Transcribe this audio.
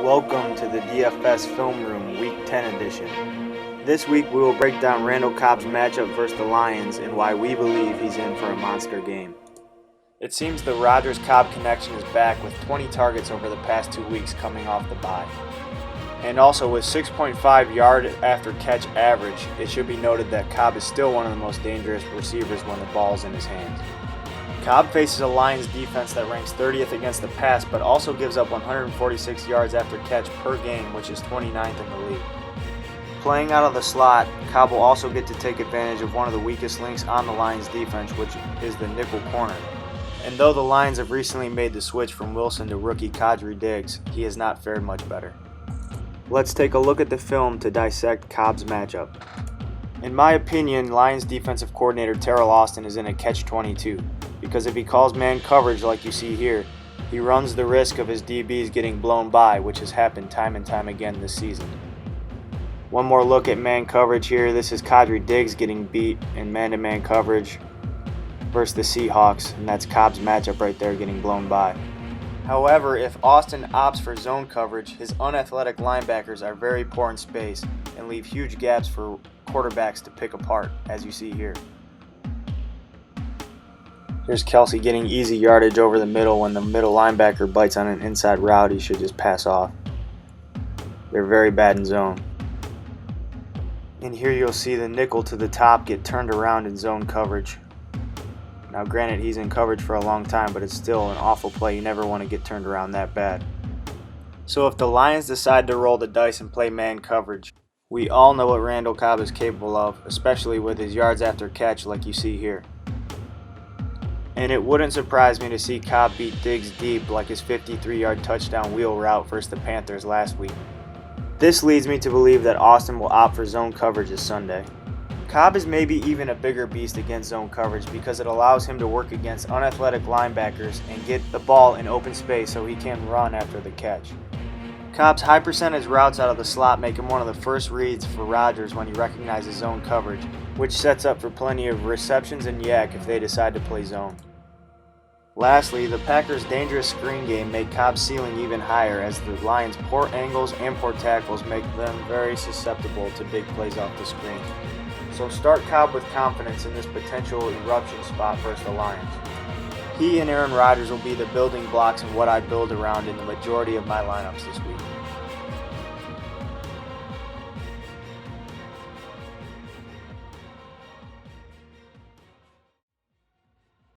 Welcome to the DFS Filmroom Week 10 edition. This week we will break down Randall Cobb's matchup versus the Lions and why we believe he's in for a monster game. It seems the Rodgers-Cobb connection is back with 20 targets over the past 2 weeks coming off the bye. And also with 6.5 yard after catch average, it should be noted that Cobb is still one of the most dangerous receivers when the ball's in his hands. Cobb faces a Lions defense that ranks 30th against the pass, but also gives up 146 yards after catch per game, which is 29th in the league. Playing out of the slot, Cobb will also get to take advantage of one of the weakest links on the Lions defense, which is the nickel corner. And though the Lions have recently made the switch from Wilson to rookie Quandre Diggs, he has not fared much better. Let's take a look at the film to dissect Cobb's matchup. In my opinion, Lions defensive coordinator Teryl Austin is in a catch-22, because if he calls man coverage like you see here, he runs the risk of his DBs getting blown by, which has happened time and time again this season. One more look at man coverage here. This is Quandre Diggs getting beat in man-to-man coverage versus the Seahawks, and that's Cobb's matchup right there getting blown by. However, if Austin opts for zone coverage, his unathletic linebackers are very poor in space and leave huge gaps for quarterbacks to pick apart, as you see here. Here's Kelsey getting easy yardage over the middle. When the middle linebacker bites on an inside route, he should just pass off. They're very bad in zone. And here you'll see the nickel to the top get turned around in zone coverage. Now granted, he's in coverage for a long time, but it's still an awful play. You never want to get turned around that bad. So if the Lions decide to roll the dice and play man coverage, we all know what Randall Cobb is capable of, especially with his yards after catch like you see here. And it wouldn't surprise me to see Cobb beat Diggs deep like his 53-yard touchdown wheel route versus the Panthers last week. This leads me to believe that Austin will opt for zone coverage this Sunday. Cobb is maybe even a bigger beast against zone coverage because it allows him to work against unathletic linebackers and get the ball in open space so he can run after the catch. Cobb's high percentage routes out of the slot make him one of the first reads for Rodgers when he recognizes zone coverage, which sets up for plenty of receptions and yak if they decide to play zone. Lastly, the Packers' dangerous screen game made Cobb's ceiling even higher as the Lions' poor angles and poor tackles make them very susceptible to big plays off the screen. So start Cobb with confidence in this potential eruption spot versus the Lions. He and Aaron Rodgers will be the building blocks in what I build around in the majority of my lineups this week.